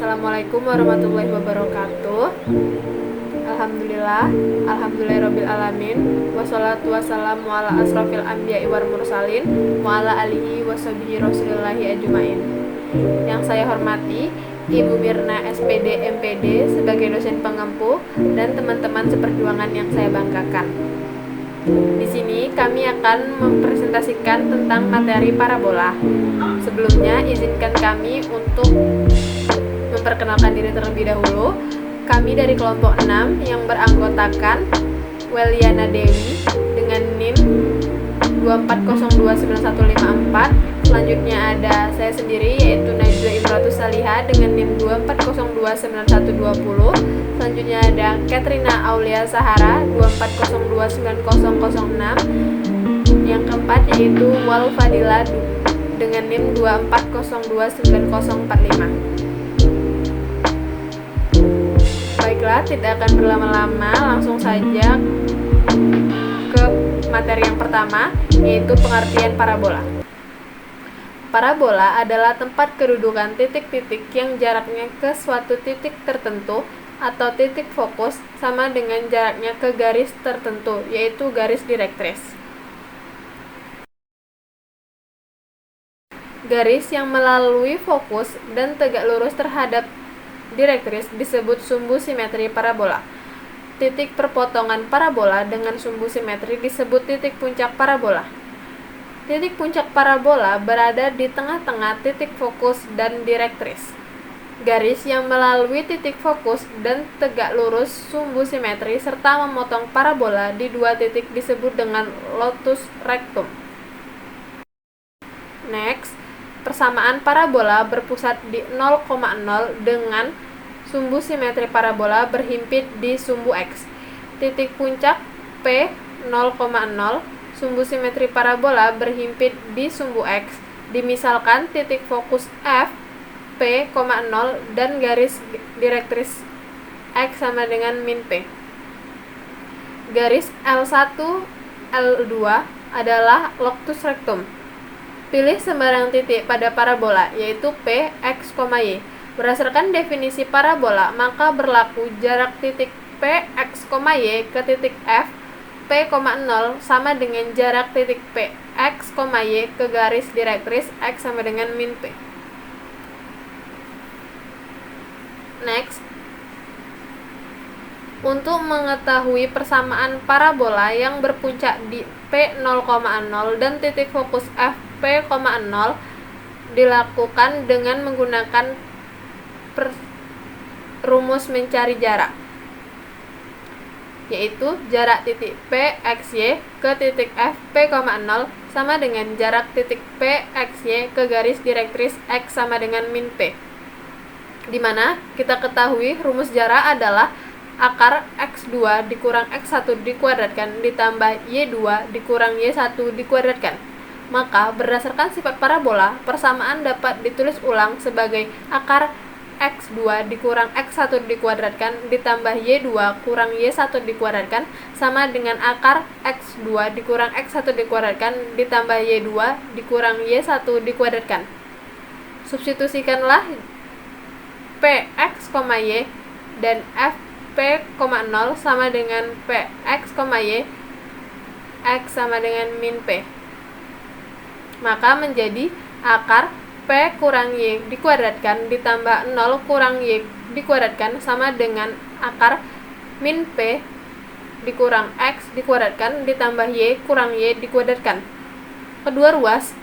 Assalamualaikum warahmatullahi wabarakatuh. Alhamdulillahirabbil alamin. Wassalatu wassalamu ala asrofil anbiya'i wal mursalin wa ala alihi washabihi rasulillahi ajmain. Yang saya hormati Ibu Mirna SPD MPD sebagai dosen pengempu dan teman-teman seperjuangan yang saya banggakan. Di sini kami akan mempresentasikan tentang materi parabola. Sebelumnya izinkan kami untuk memperkenalkan diri terlebih dahulu. Kami dari kelompok 6 yang beranggotakan Weliana Dewi dengan NIM 2402954. Selanjutnya ada saya sendiri yaitu Najwa Imratus Saliha dengan NIM 240291120. Selanjutnya ada Katrina Aulia Sahara 240290006. Yang keempat yaitu Wal Fadila dengan NIM 240290045. Baiklah, tidak akan berlama-lama, langsung saja ke materi yang pertama, yaitu pengertian parabola. Parabola adalah tempat kedudukan titik-titik yang jaraknya ke suatu titik tertentu atau titik fokus sama dengan jaraknya ke garis tertentu, yaitu garis direktris. Garis yang melalui fokus dan tegak lurus terhadap direktris disebut sumbu simetri parabola. Titik perpotongan parabola dengan sumbu simetri disebut titik puncak parabola. Titik puncak parabola berada di tengah-tengah titik fokus dan direktris. Garis yang melalui titik fokus dan tegak lurus sumbu simetri serta memotong parabola di dua titik disebut dengan lotus rectum. Next, persamaan parabola berpusat di 0,0 dengan sumbu simetri parabola berhimpit di sumbu X. Titik puncak P 0,0, sumbu simetri parabola berhimpit di sumbu X. Dimisalkan titik fokus F P, 0 dan garis direktris X sama dengan min P. Garis L1, L2 adalah lotus rectum. Pilih sembarang titik pada parabola, yaitu P, X, Y. Berdasarkan definisi parabola, maka berlaku jarak titik P, X, Y ke titik F, P, 0 sama dengan jarak titik P, X, Y ke garis direktris X sama dengan min P. Next, untuk mengetahui persamaan parabola yang berpuncak di P 0,0 dan titik fokus F P, 0 dilakukan dengan menggunakan rumus mencari jarak, yaitu jarak titik P, X, Y ke titik F P, 0 sama dengan jarak titik P, X, Y ke garis direktris X sama dengan min P, di mana kita ketahui rumus jarak adalah akar X2 dikurang X1 dikuadratkan ditambah Y2 dikurang Y1 dikuadratkan. Maka berdasarkan sifat parabola, persamaan dapat ditulis ulang sebagai akar X2 dikurang X1 dikuadratkan ditambah Y2 kurang Y1 dikuadratkan sama dengan akar X2 dikurang X1 dikuadratkan ditambah Y2 dikurang Y1 dikuadratkan. Substitusikanlah P, X, Y dan F P, 0 sama dengan P, X, Y X sama dengan min P. Maka menjadi akar P kurang Y dikuadratkan ditambah 0 kurang Y dikuadratkan sama dengan akar min P dikurang X dikuadratkan ditambah Y kurang Y dikuadratkan. Kedua ruas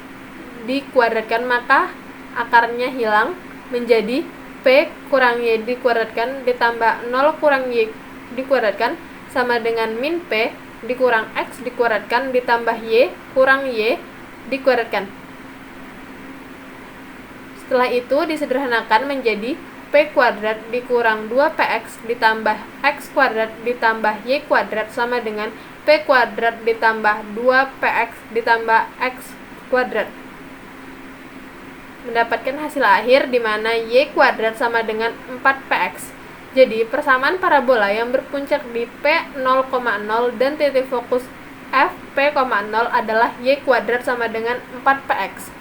dikuadratkan maka akarnya hilang menjadi P kurang Y dikuadratkan ditambah 0 kurang Y dikuadratkan sama dengan min P dikurang X dikuadratkan ditambah Y kurang Y dikuadratkan. Setelah itu disederhanakan menjadi P kuadrat dikurang 2PX ditambah X kuadrat ditambah Y kuadrat sama dengan P kuadrat ditambah 2PX ditambah X kuadrat. Mendapatkan hasil akhir di mana Y kuadrat sama dengan 4PX. Jadi persamaan parabola yang berpuncak di P 0,0 dan titik fokus F P, 0 adalah Y kuadrat sama dengan 4PX.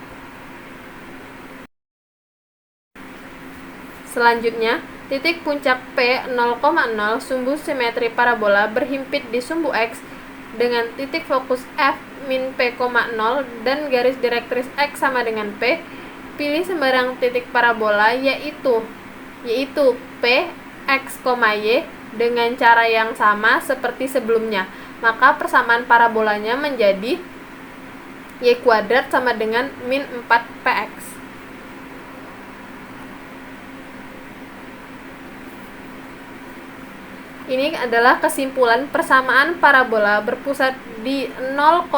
Selanjutnya, titik puncak P 0,0 sumbu simetri parabola berhimpit di sumbu X dengan titik fokus F min P, 0 dan garis direktris X sama dengan P. Pilih sembarang titik parabola yaitu P, X, Y dengan cara yang sama seperti sebelumnya. Maka persamaan parabolanya menjadi Y kuadrat sama dengan min 4PX. Ini adalah kesimpulan persamaan parabola berpusat di 0,0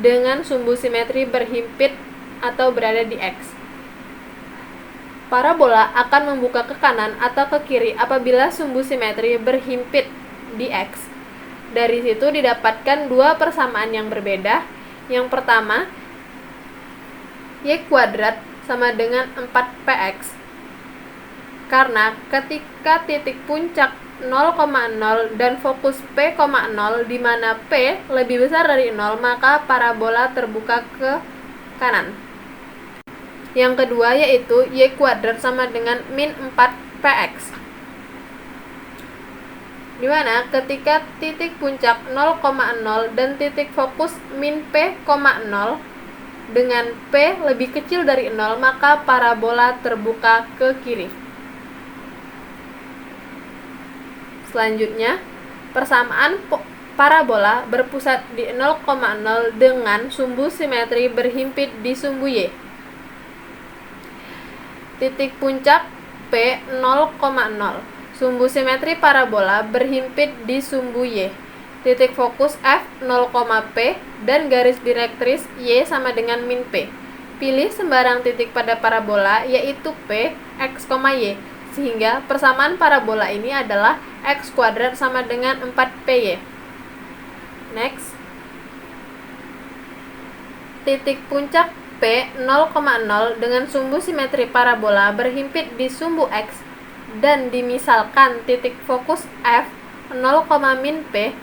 dengan sumbu simetri berhimpit atau berada di X. Parabola akan membuka ke kanan atau ke kiri apabila sumbu simetri berhimpit di X. Dari situ didapatkan dua persamaan yang berbeda. Yang pertama, Y kuadrat sama dengan 4PX. Karena ketika titik puncak 0,0 dan fokus P, 0 di mana P lebih besar dari 0, maka parabola terbuka ke kanan. Yang kedua yaitu Y kuadrat sama dengan min 4PX, di mana ketika titik puncak 0,0 dan titik fokus min P, 0 dengan P lebih kecil dari 0, maka parabola terbuka ke kiri. Selanjutnya, persamaan parabola berpusat di 0,0 dengan sumbu simetri berhimpit di sumbu Y. Titik puncak P 0,0. Sumbu simetri parabola berhimpit di sumbu Y. Titik fokus F 0,P dan garis direktris Y sama dengan min P. Pilih sembarang titik pada parabola yaitu P, X, Y. Sehingga persamaan parabola ini adalah X kuadrat sama dengan 4PY. Next. Titik puncak P 0,0 dengan sumbu simetri parabola berhimpit di sumbu X dan dimisalkan titik fokus F 0, min P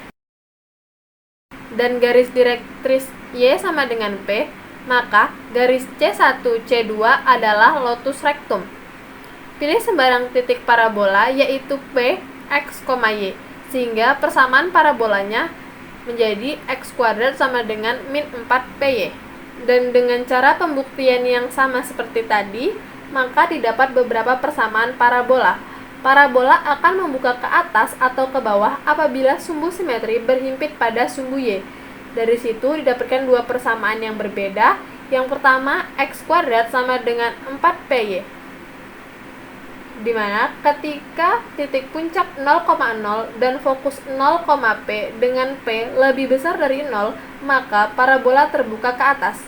dan garis direktris Y sama dengan P, maka garis C1, C2 adalah lotus rectum. Pilih sembarang titik parabola yaitu P, X, Y, sehingga persamaan parabolanya menjadi X kuadrat sama dengan min 4PY. Dan dengan cara pembuktian yang sama seperti tadi, maka didapat beberapa persamaan parabola. Parabola akan membuka ke atas atau ke bawah apabila sumbu simetri berhimpit pada sumbu Y. Dari situ didapatkan dua persamaan yang berbeda. Yang pertama, X kuadrat sama dengan 4PY. Di mana ketika titik puncak 0,0 dan fokus 0,P dengan P lebih besar dari 0, maka parabola terbuka ke atas.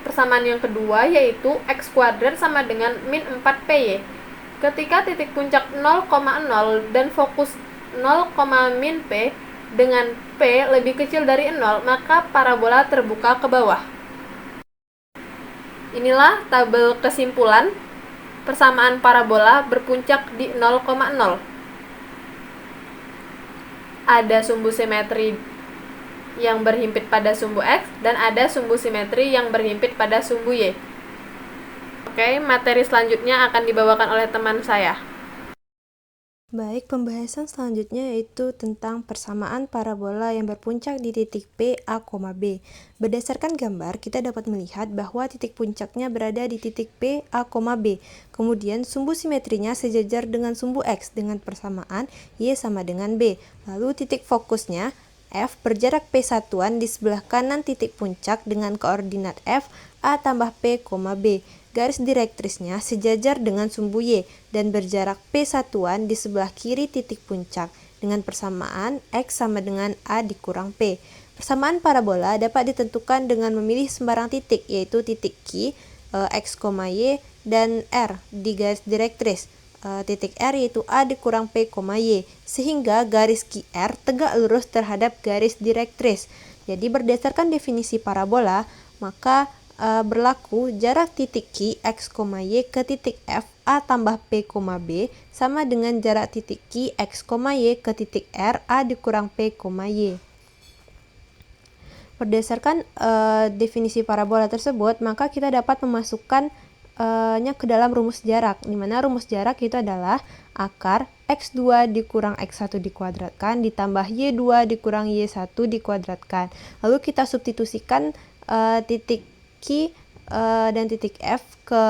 Persamaan yang kedua yaitu X kuadrat sama dengan min 4PY. Ketika titik puncak 0,0 dan fokus 0, min P dengan P lebih kecil dari 0, maka parabola terbuka ke bawah. Inilah tabel kesimpulan persamaan parabola berpuncak di 0,0. Ada sumbu simetri yang berhimpit pada sumbu X dan ada sumbu simetri yang berhimpit pada sumbu Y. Oke, materi selanjutnya akan dibawakan oleh teman saya. Baik, pembahasan selanjutnya yaitu tentang persamaan parabola yang berpuncak di titik P, A, B. Berdasarkan gambar, kita dapat melihat bahwa titik puncaknya berada di titik P, A, B. Kemudian, sumbu simetrinya sejajar dengan sumbu X dengan persamaan Y sama dengan B. Lalu, titik fokusnya F berjarak P satuan di sebelah kanan titik puncak dengan koordinat F, A tambah P, B. Garis direktrisnya sejajar dengan sumbu Y dan berjarak P satuan di sebelah kiri titik puncak dengan persamaan X sama dengan A dikurang P. Persamaan parabola dapat ditentukan dengan memilih sembarang titik, yaitu titik Q, X, Y, dan R di garis direktris. Titik R yaitu A dikurang P, Y, sehingga garis QR tegak lurus terhadap garis direktris. Jadi berdasarkan definisi parabola, maka berlaku jarak titik Q, X, Y ke titik F, A tambah P, B sama dengan jarak titik Q, X, Y ke titik R, A dikurang P, Y. Berdasarkan definisi parabola tersebut, maka kita dapat memasukkan nya ke dalam rumus jarak, di mana rumus jarak itu adalah akar X2 dikurang X1 dikuadratkan ditambah Y2 dikurang Y1 dikuadratkan. Lalu kita substitusikan titik Q dan titik F ke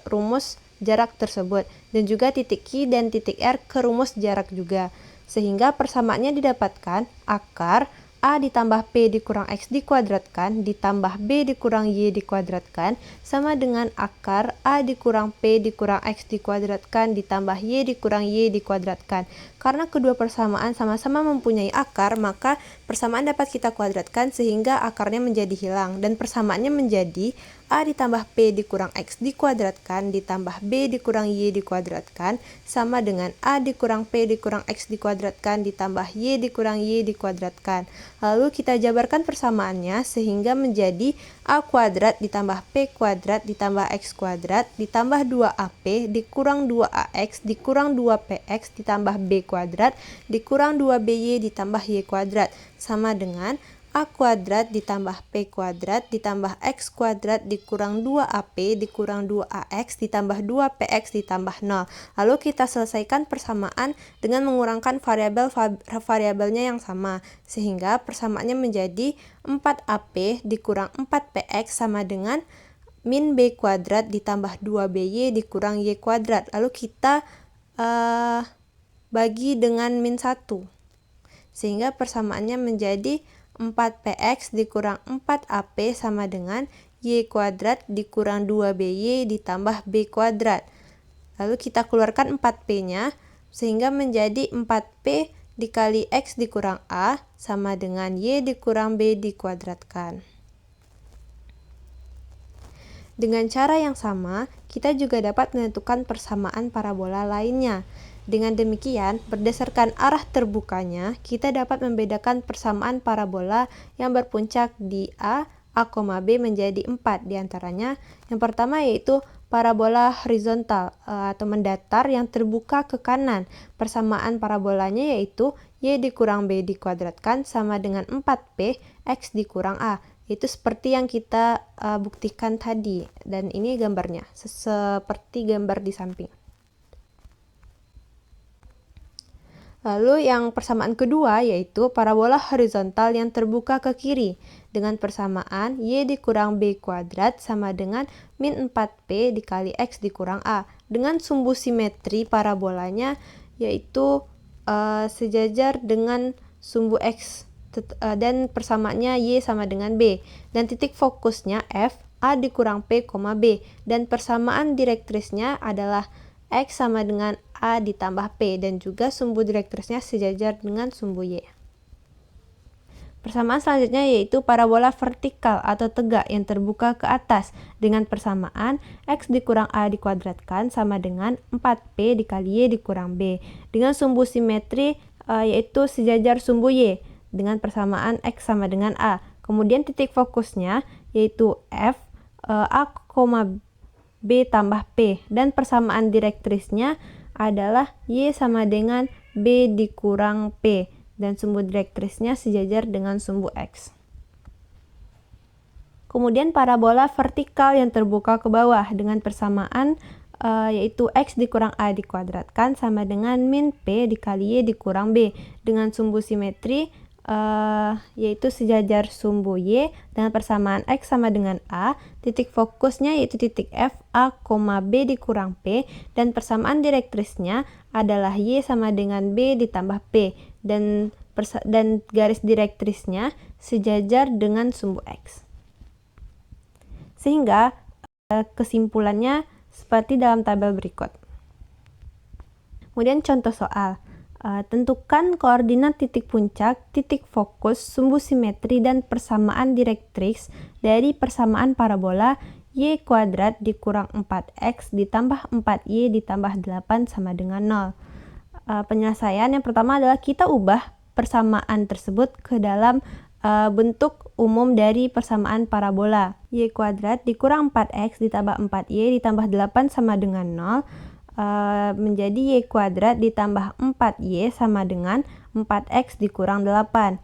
rumus jarak tersebut, dan juga titik Q dan titik R ke rumus jarak juga, sehingga persamaannya didapatkan akar A ditambah P dikurang X dikuadratkan ditambah B dikurang Y dikuadratkan sama dengan akar A dikurang P dikurang X dikuadratkan ditambah Y dikurang Y dikuadratkan. Karena kedua persamaan sama-sama mempunyai akar, maka persamaan dapat kita kuadratkan sehingga akarnya menjadi hilang, dan persamaannya menjadi A ditambah P dikurang X dikuadratkan ditambah B dikurang Y dikuadratkan sama dengan A dikurang P dikurang X dikuadratkan ditambah Y dikurang Y dikuadratkan. Lalu kita jabarkan persamaannya sehingga menjadi A kuadrat ditambah P kuadrat ditambah X kuadrat ditambah 2AP dikurang 2AX dikurang 2PX ditambah B kuadrat dikurang 2BY ditambah Y kuadrat sama dengan A kuadrat ditambah P kuadrat ditambah X kuadrat dikurang 2AP dikurang 2AX ditambah 2PX ditambah 0. Lalu kita selesaikan persamaan dengan mengurangkan variabelnya yang sama, sehingga persamaannya menjadi 4AP dikurang 4PX sama dengan min B kuadrat ditambah 2BY dikurang Y kuadrat. Lalu kita bagi dengan min 1, sehingga persamaannya menjadi 4PX dikurang 4AP sama dengan Y kuadrat dikurang 2BY ditambah B kuadrat. Lalu kita keluarkan 4P-nya sehingga menjadi 4P dikali X dikurang A sama dengan Y dikurang B dikuadratkan. Dengan cara yang sama, kita juga dapat menentukan persamaan parabola lainnya. Dengan demikian, berdasarkan arah terbukanya, kita dapat membedakan persamaan parabola yang berpuncak di A, B menjadi 4 diantaranya. Yang pertama yaitu parabola horizontal atau mendatar yang terbuka ke kanan. Persamaan parabolanya yaitu Y dikurang B dikuadratkan sama dengan 4P X dikurang A. Itu seperti yang kita buktikan tadi, dan ini gambarnya, seperti gambar di samping. Lalu yang persamaan kedua yaitu parabola horizontal yang terbuka ke kiri dengan persamaan Y dikurang B kuadrat sama dengan min 4P dikali X dikurang A, dengan sumbu simetri parabolanya yaitu sejajar dengan sumbu X dan persamaannya Y sama dengan B, dan titik fokusnya F A dikurang P, B, dan persamaan direktrisnya adalah X sama dengan A ditambah P, dan juga sumbu direktrisnya sejajar dengan sumbu Y. Persamaan selanjutnya yaitu parabola vertikal atau tegak yang terbuka ke atas dengan persamaan X dikurang A dikuadratkan sama dengan 4P dikali Y dikurang B, dengan sumbu simetri yaitu sejajar sumbu Y dengan persamaan X sama dengan A. Kemudian titik fokusnya yaitu F A, B tambah P, dan persamaan direktrisnya adalah Y sama dengan B dikurang P, dan sumbu direktrisnya sejajar dengan sumbu X. Kemudian parabola vertikal yang terbuka ke bawah dengan persamaan yaitu X dikurang A dikuadratkan sama dengan min P dikali Y dikurang B, dengan sumbu simetri yaitu sejajar sumbu Y dengan persamaan X sama dengan A, titik fokusnya yaitu titik F A, B dikurang P, dan persamaan direktrisnya adalah Y sama dengan B ditambah P, dan garis direktrisnya sejajar dengan sumbu X. Sehingga kesimpulannya seperti dalam tabel berikut. Kemudian contoh soal. Tentukan koordinat titik puncak, titik fokus, sumbu simetri, dan persamaan direktris dari persamaan parabola Y kuadrat dikurang 4X ditambah 4Y ditambah 8 sama dengan 0. Penyelesaian yang pertama adalah kita ubah persamaan tersebut ke dalam bentuk umum dari persamaan parabola. Y kuadrat dikurang 4X ditambah 4Y ditambah 8 sama dengan 0. Menjadi Y kuadrat ditambah 4Y sama dengan 4X dikurang 8.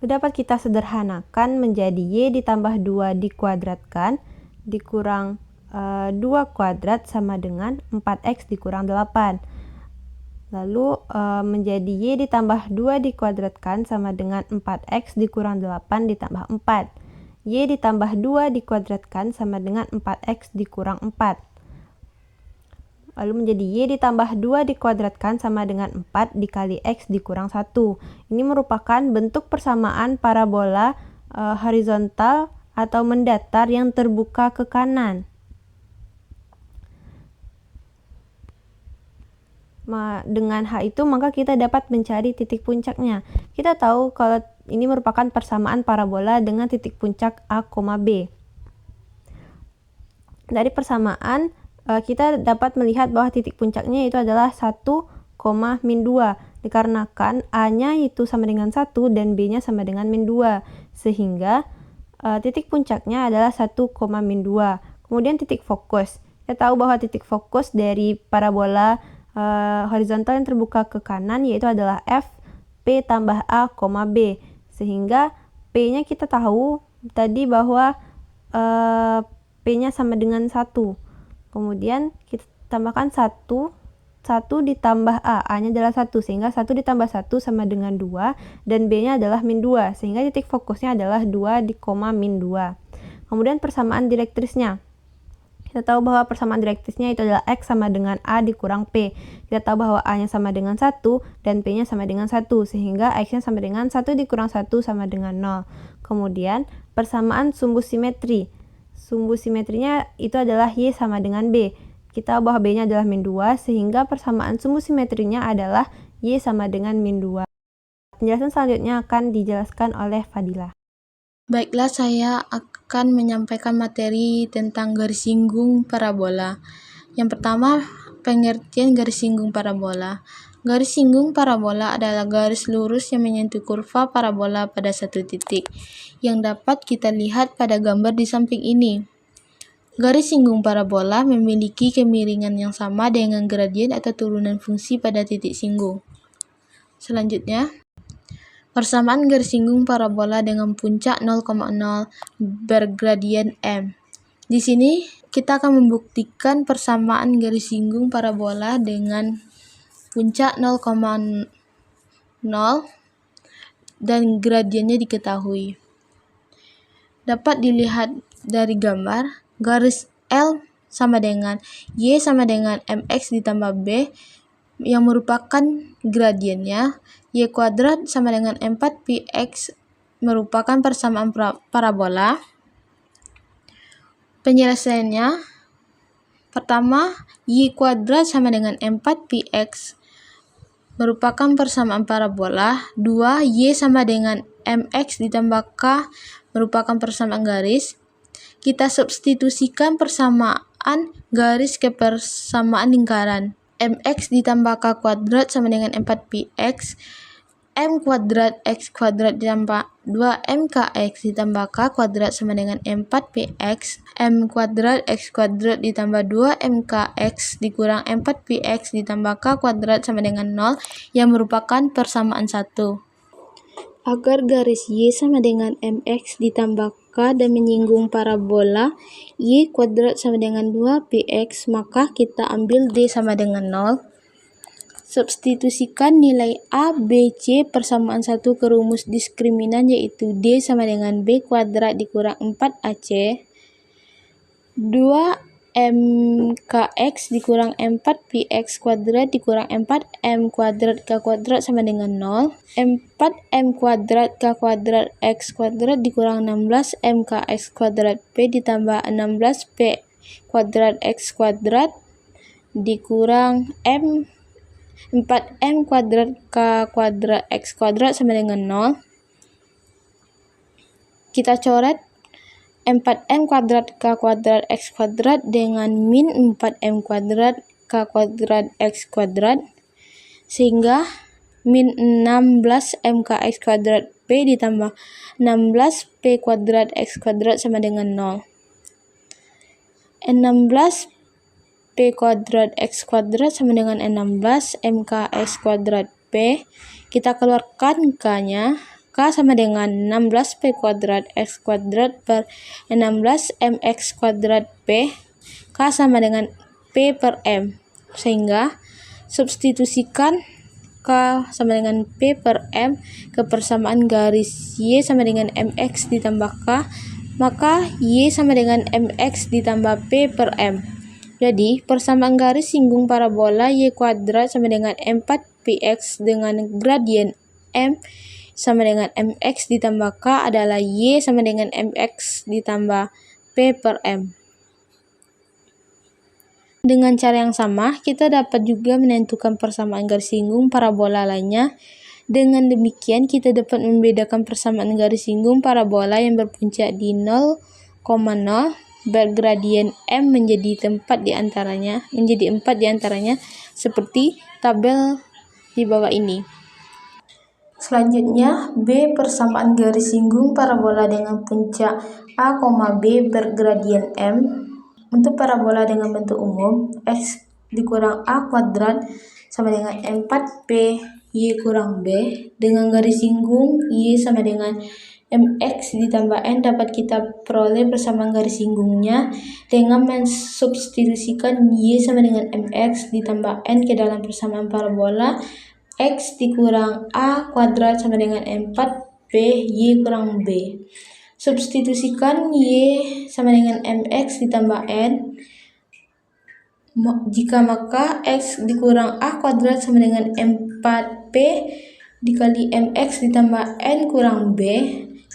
Dapat kita sederhanakan menjadi Y ditambah 2 dikuadratkan dikurang 2 kuadrat sama dengan 4x dikurang 8. Lalu menjadi y ditambah 2 dikuadratkan sama dengan 4x dikurang 8 ditambah 4. Y ditambah 2 dikuadratkan sama dengan 4x dikurang 4. Lalu menjadi y ditambah 2 dikuadratkan sama dengan 4 dikali x dikurang 1. Ini merupakan bentuk persamaan parabola horizontal atau mendatar yang terbuka ke kanan. Dengan hal itu maka kita dapat mencari titik puncaknya. Kita tahu kalau ini merupakan persamaan parabola dengan titik puncak A, B. Dari persamaan kita dapat melihat bahwa titik puncaknya itu adalah 1, min 2 dikarenakan A-nya itu sama dengan 1 dan B-nya sama dengan min 2 sehingga titik puncaknya adalah 1, min 2. Kemudian titik fokus. Kita tahu bahwa titik fokus dari parabola horizontal yang terbuka ke kanan yaitu adalah F P tambah A, B. Sehingga P-nya kita tahu tadi bahwa P-nya sama dengan 1. Kemudian kita tambahkan 1 ditambah A. A-nya adalah 1 sehingga 1 ditambah 1 sama dengan 2 dan B-nya adalah min 2 sehingga titik fokusnya adalah 2 di min 2. Kemudian persamaan direktrisnya. Kita tahu bahwa persamaan direktrisnya itu adalah X sama dengan A dikurang P. Kita tahu bahwa A-nya sama dengan 1 dan P-nya sama dengan 1, sehingga X-nya sama dengan 1 dikurang 1 sama dengan 0. Kemudian persamaan sumbu simetri. Sumbu simetrinya itu adalah Y sama dengan B. Kita tahu bahwa B-nya adalah min 2, sehingga persamaan sumbu simetrinya adalah Y sama dengan min 2. Penjelasan selanjutnya akan dijelaskan oleh Fadila. Baiklah, saya akan menyampaikan materi tentang garis singgung parabola. Yang pertama, pengertian garis singgung parabola. Garis singgung parabola adalah garis lurus yang menyentuh kurva parabola pada satu titik, yang dapat kita lihat pada gambar di samping ini. Garis singgung parabola memiliki kemiringan yang sama dengan gradien atau turunan fungsi pada titik singgung. Selanjutnya, persamaan garis singgung parabola dengan puncak 0,0 bergradien M. Di sini kita akan membuktikan persamaan garis singgung parabola dengan puncak 0,0 dan gradiennya diketahui. Dapat dilihat dari gambar, garis L sama dengan Y sama dengan MX ditambah B yang merupakan gradiennya. Y kuadrat sama dengan 4px merupakan persamaan parabola. Penyelesaiannya, pertama, Y kuadrat sama dengan 4px merupakan persamaan parabola. 2, Y sama dengan mx ditambah k merupakan persamaan garis. Kita substitusikan persamaan garis ke persamaan lingkaran. Mx ditambah k kuadrat sama dengan 4px, m kuadrat x kuadrat ditambah 2mkx ditambah k kuadrat sama dengan 4px, m kuadrat x kuadrat ditambah 2mkx dikurang 4px ditambah k kuadrat sama dengan 0 yang merupakan persamaan 1. Agar garis Y sama dengan mx ditambah k dan menyinggung parabola Y kuadrat sama dengan 2px, maka kita ambil D sama dengan 0. Substitusikan nilai A, B, C persamaan 1 ke rumus diskriminan yaitu D sama dengan B kuadrat dikurang 4AC. 2mkx dikurang 4px kuadrat dikurang 4m kuadrat k kuadrat sama dengan 0. 4m kuadrat k kuadrat x kuadrat dikurang 16mkx kuadrat p ditambah 16p kuadrat x kuadrat dikurang 4m kuadrat k kuadrat x kuadrat sama dengan 0. Kita coret 4m kuadrat k kuadrat x kuadrat dengan min 4m kuadrat k kuadrat x kuadrat, sehingga min 16mkx kuadrat p ditambah 16p kuadrat x kuadrat sama dengan 0. 16p kuadrat x kuadrat sama dengan 16 mkx kuadrat p. Kita keluarkan k-nya. K sama dengan 16p kuadrat x kuadrat per 16 mx kuadrat p. K sama dengan P per M. Sehingga substitusikan K sama dengan P per M ke persamaan garis Y sama dengan MX ditambah K, maka Y sama dengan MX ditambah P per M. Jadi, persamaan garis singgung parabola Y kuadrat sama dengan M4PX dengan gradien M sama dengan MX ditambah K adalah Y sama dengan MX ditambah P per M. Dengan cara yang sama, kita dapat juga menentukan persamaan garis singgung parabola lainnya. Dengan demikian, kita dapat membedakan persamaan garis singgung parabola yang berpuncak di 0,0 bergradien M menjadi 4 di antaranya seperti tabel di bawah ini. Selanjutnya, B persamaan garis singgung parabola dengan puncak A, B bergradien M. Untuk parabola dengan bentuk umum, X dikurang A kuadrat sama dengan 4P Y kurang B, dengan garis singgung Y sama dengan MX ditambah N dapat kita peroleh persamaan garis singgungnya dengan mensubstitusikan Y sama dengan MX ditambah N ke dalam persamaan parabola. X dikurang A kuadrat sama dengan 4P Y kurang B. Substitusikan Y sama dengan MX ditambah N. Jika maka X dikurang A kuadrat sama dengan 4P dikali MX ditambah N kurang B.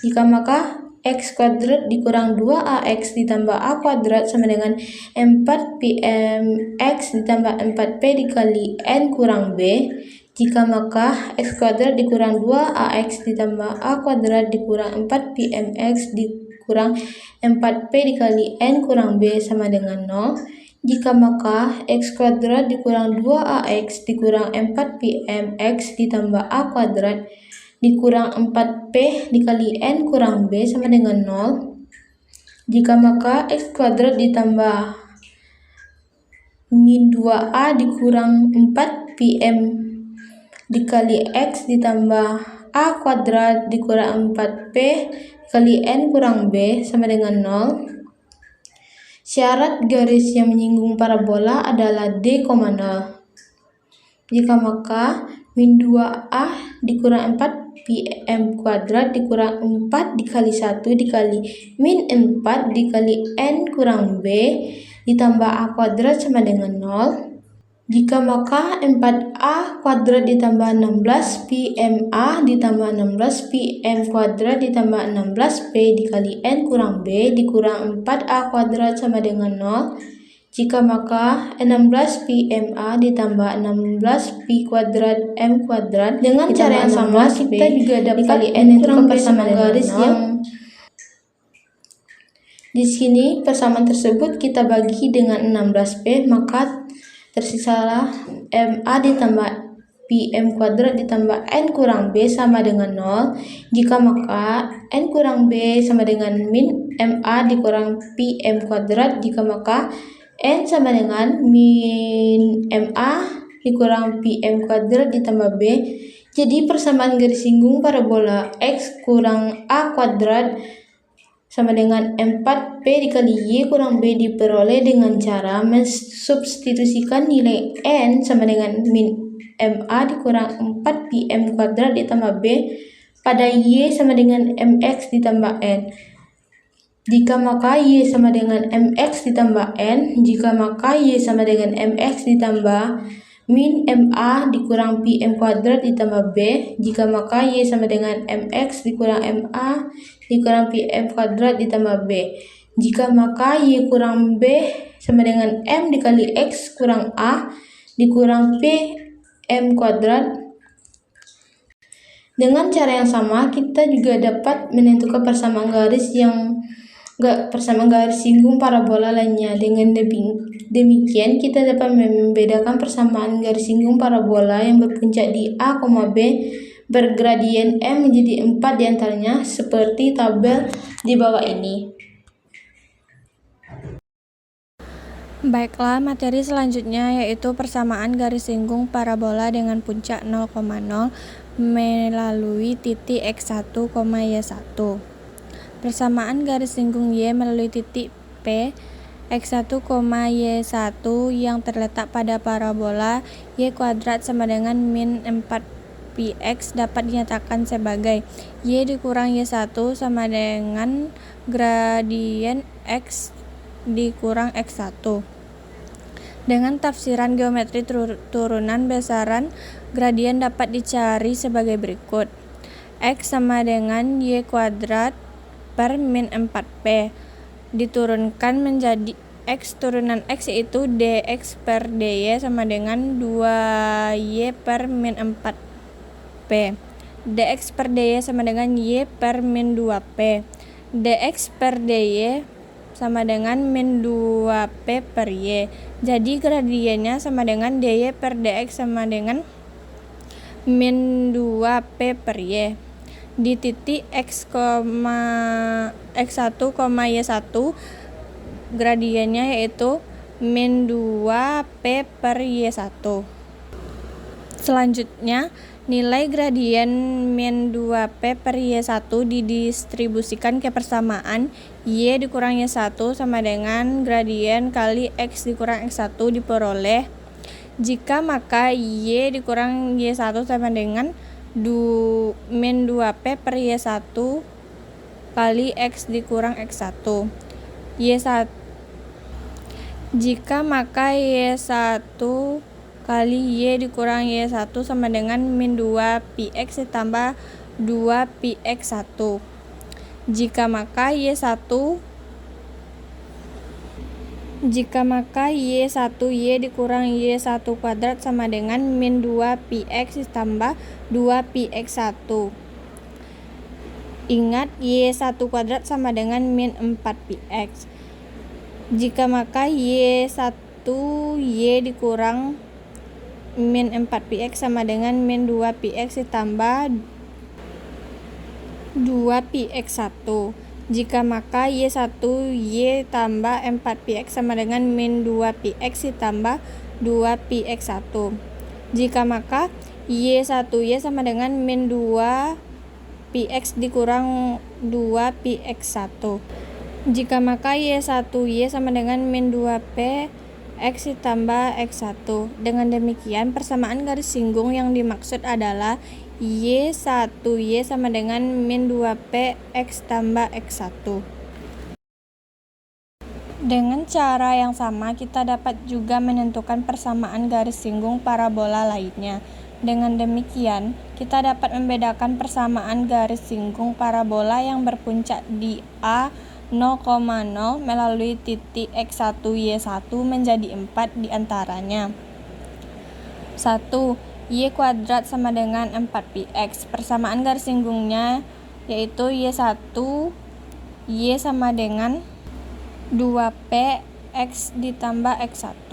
Jika maka X kuadrat dikurang 2AX ditambah A kuadrat sama dengan 4PMX ditambah 4P dikali N kurang B. Jika maka X kuadrat dikurang 2AX ditambah A kuadrat dikurang 4PMX dikurang 4P dikali N kurang B sama dengan 0. Jika maka X kuadrat dikurang 2AX dikurang 4PMX ditambah A kuadrat dikurang 4P dikali N kurang B sama dengan 0. Jika maka X kuadrat ditambah min 2A dikurang 4PM dikali X ditambah A kuadrat dikurang 4P dikali N kurang B sama dengan 0. Syarat garis yang menyinggung parabola adalah D, 0. Jika maka min 2A dikurang 4PM kuadrat dikurang 4 dikali 1 dikali min 4 dikali N kurang B ditambah A kuadrat sama dengan 0. Jika maka 4A kuadrat ditambah 16PMA ditambah 16PM kuadrat ditambah 16P dikali N kurang B dikurang 4A kuadrat sama dengan 0. Jika maka 16PMA ditambah 16P kuadrat M kuadrat dengan cara yang sama kita juga dapat menentukan persamaan garis yang di sini persamaan tersebut kita bagi dengan 16P, maka tersisalah MA ditambah PM kuadrat ditambah N kurang B sama dengan 0. Jika maka N kurang B sama dengan min MA dikurang PM kuadrat, jika maka N sama dengan min MA dikurang PM kuadrat ditambah B. Jadi persamaan garis singgung parabola X kurang A kuadrat sama dengan 4P dikali Y kurang B diperoleh dengan cara mensubstitusikan nilai N sama dengan min MA dikurang 4PM kuadrat ditambah B pada Y sama dengan MX ditambah N. Jika maka Y sama dengan MX ditambah N, jika maka Y sama dengan MX ditambah min MA dikurang PM kuadrat ditambah B, jika maka Y sama dengan MX dikurang MA dikurang PM kuadrat ditambah B. Jika maka Y kurang B sama dengan M dikali X kurang A dikurang PM kuadrat. Dengan cara yang sama, kita juga dapat menentukan persamaan garis singgung parabola lainnya. Dengan demikian, kita dapat membedakan persamaan garis singgung parabola yang berpuncak di A, B bergradien M menjadi 4 diantaranya seperti tabel di bawah ini. Baiklah, materi selanjutnya yaitu persamaan garis singgung parabola dengan puncak 0,0 melalui titik X1, Y1. Persamaan garis singgung Y melalui titik P X1, Y1 yang terletak pada parabola Y kuadrat sama dengan min 4px dapat dinyatakan sebagai Y dikurang Y1 sama dengan gradien X dikurang X1. Dengan tafsiran geometri turunan besaran gradien dapat dicari sebagai berikut. X sama dengan Y kuadrat per min 4p diturunkan menjadi X turunan X yaitu dx per dy sama dengan 2y per min 4p. Dx per dy sama dengan y per min 2p. Dx per dy sama dengan min 2p per y. Jadi gradiennya sama dengan dy per dx sama dengan min 2p per y. Di titik X1, Y1 gradiennya yaitu min 2p per Y1. Selanjutnya, nilai gradien min 2p per Y1 didistribusikan ke persamaan Y dikurang Y1 sama dengan gradien kali X dikurang X1 diperoleh. Jika maka Y dikurang Y1 sama dengan min 2p per Y1 kali X dikurang X1. Jika maka Y1 kali Y dikurang Y1 sama dengan min 2px ditambah 2px1. Jika maka Y1 Y dikurang Y1 kuadrat sama dengan min 2px ditambah 2px1. Ingat, Y1 kuadrat sama dengan min 4px. Jika maka Y1 Y dikurang min 4px sama dengan min 2px ditambah 2px1. Jika maka Y1 Y tambah 4px sama dengan min 2px ditambah 2px1. Jika maka Y1 Y sama dengan min 2px dikurang 2px1. Jika maka Y1 Y sama dengan min 2p X ditambah X1. Dengan demikian, persamaan garis singgung yang dimaksud adalah Y1 Y sama dengan min 2p X tambah X1. Dengan cara yang sama, kita dapat juga menentukan persamaan garis singgung parabola lainnya. Dengan demikian, kita dapat membedakan persamaan garis singgung parabola yang berpuncak di A 0,0 melalui titik X1, Y1 menjadi 4 diantaranya. 1. Y kuadrat sama dengan 4px. Persamaan garis singgungnya yaitu Y1 Y sama dengan 2p X ditambah X1.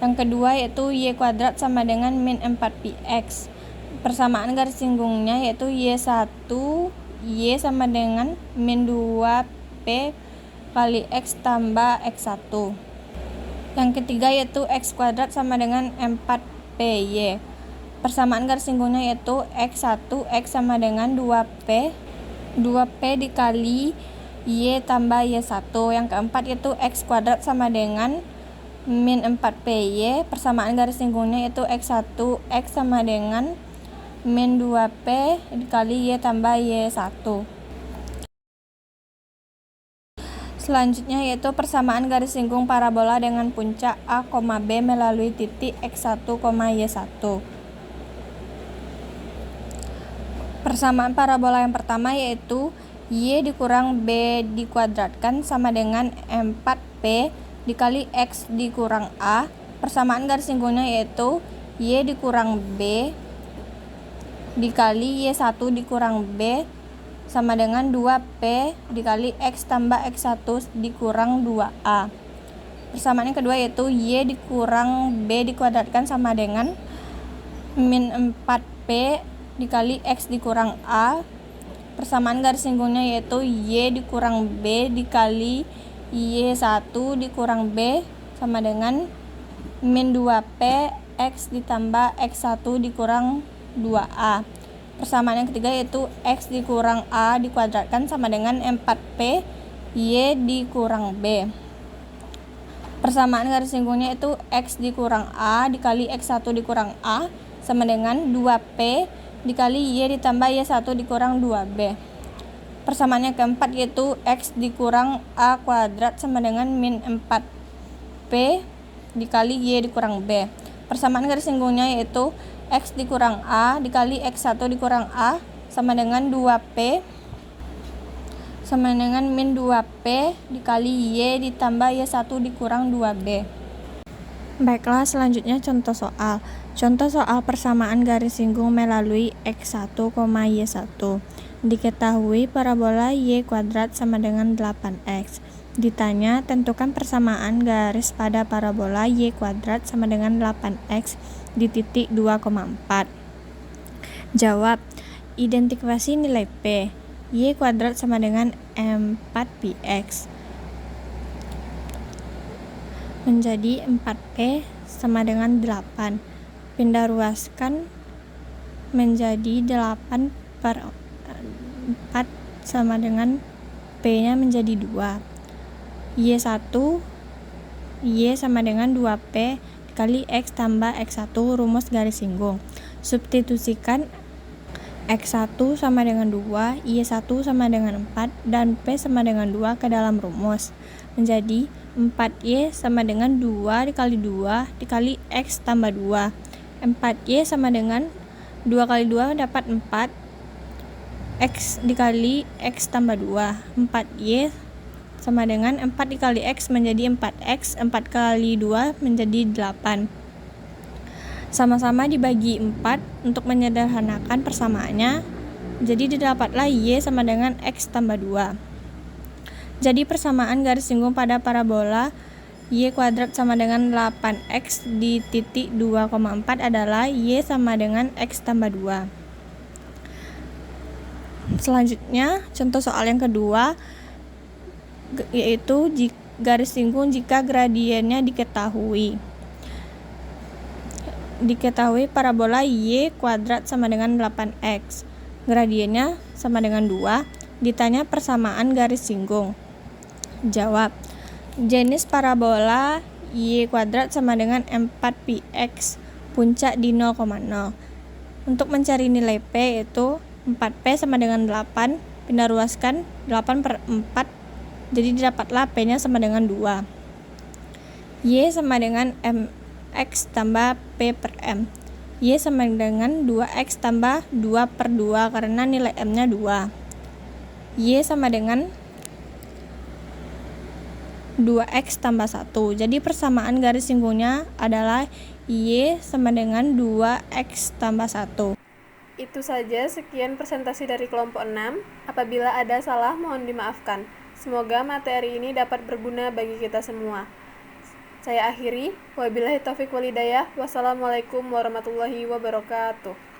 Yang kedua yaitu Y kuadrat sama dengan min 4px. Persamaan garis singgungnya yaitu Y1 Y sama dengan min 2p kali X tambah X1. Yang ketiga yaitu X kuadrat sama dengan 4py. Persamaan garis singgungnya yaitu X1 X sama dengan 2p dikali Y tambah Y1. Yang keempat yaitu X kuadrat sama dengan min 4py. Persamaan garis singgungnya yaitu X1 X sama dengan min 2p dikali Y tambah Y1. Selanjutnya yaitu persamaan garis singgung parabola dengan puncak A, B melalui titik X1, Y1. Persamaan parabola yang pertama yaitu Y dikurang B dikuadratkan sama dengan 4P dikali X dikurang A. Persamaan garis singgungnya yaitu Y dikurang B dikali Y1 dikurang B sama dengan 2P dikali X tambah X1 dikurang 2A. Persamaan yang kedua yaitu Y dikurang B dikuadratkan sama dengan min 4P dikali X dikurang A. Persamaan garis singgungnya yaitu Y dikurang B dikali Y1 dikurang B sama dengan min 2P X ditambah X1 dikurang 2A. Persamaan yang ketiga yaitu X dikurang A dikuadratkan sama dengan 4P Y dikurang B. Persamaan garis singgungnya itu X dikurang A dikali X1 dikurang A sama dengan 2P dikali Y ditambah Y1 dikurang 2B. Persamaannya keempat yaitu X dikurang A kuadrat sama dengan min 4P dikali Y dikurang B. Persamaan garis singgungnya yaitu X dikurang A dikali X1 dikurang A sama dengan 2P sama dengan min 2P dikali Y ditambah Y1 dikurang 2B. Baiklah, selanjutnya contoh soal. Contoh soal persamaan garis singgung melalui X1, Y1. Diketahui parabola Y kuadrat sama dengan 8X. Ditanya, tentukan persamaan garis pada parabola Y kuadrat sama dengan 8X di titik 2,4. Jawab, identifikasi nilai P. Y kuadrat sama dengan 4px menjadi 4p sama dengan 8. Pindah ruaskan menjadi 8 per 4 sama dengan p nya menjadi 2. Y1 Y sama dengan 2p dikali X tambah X1 rumus garis singgung. Substitusikan X1 sama dengan 2, Y1 sama dengan 4, dan P sama dengan 2 ke dalam rumus. Menjadi 4Y sama dengan 2 dikali 2 dikali X tambah 2. 4Y sama dengan 2 kali 2 dapat 4, X dikali X tambah 2. 4Y sama dengan 4 dikali X menjadi 4X, 4 kali 2 menjadi 8. Sama-sama dibagi 4 untuk menyederhanakan persamaannya, jadi didapatlah Y sama dengan X tambah 2. Jadi persamaan garis singgung pada parabola Y kuadrat sama dengan 8X di titik 2,4 adalah Y sama dengan X tambah 2. Selanjutnya, contoh soal yang kedua, yaitu garis singgung jika gradiennya diketahui. Diketahui parabola Y kuadrat sama dengan 8X. Gradiennya sama dengan 2. Ditanya persamaan garis singgung. Jawab, jenis parabola Y kuadrat sama dengan 4px, puncak di 0,0. Untuk mencari nilai P yaitu 4P sama dengan 8, pindah ruaskan 8 per 4, jadi didapatlah P nya sama dengan 2. Y sama dengan X tambah P per M. Y sama dengan 2X tambah 2 per 2 karena nilai M nya 2. Y sama dengan 2X tambah 1. Jadi persamaan garis singgungnya adalah Y sama dengan 2X tambah 1. Itu saja, sekian presentasi dari kelompok 6. Apabila ada salah, mohon dimaafkan. Semoga materi ini dapat berguna bagi kita semua. Saya akhiri, wabillahi taufiq wal hidayah. Wassalamualaikum warahmatullahi wabarakatuh.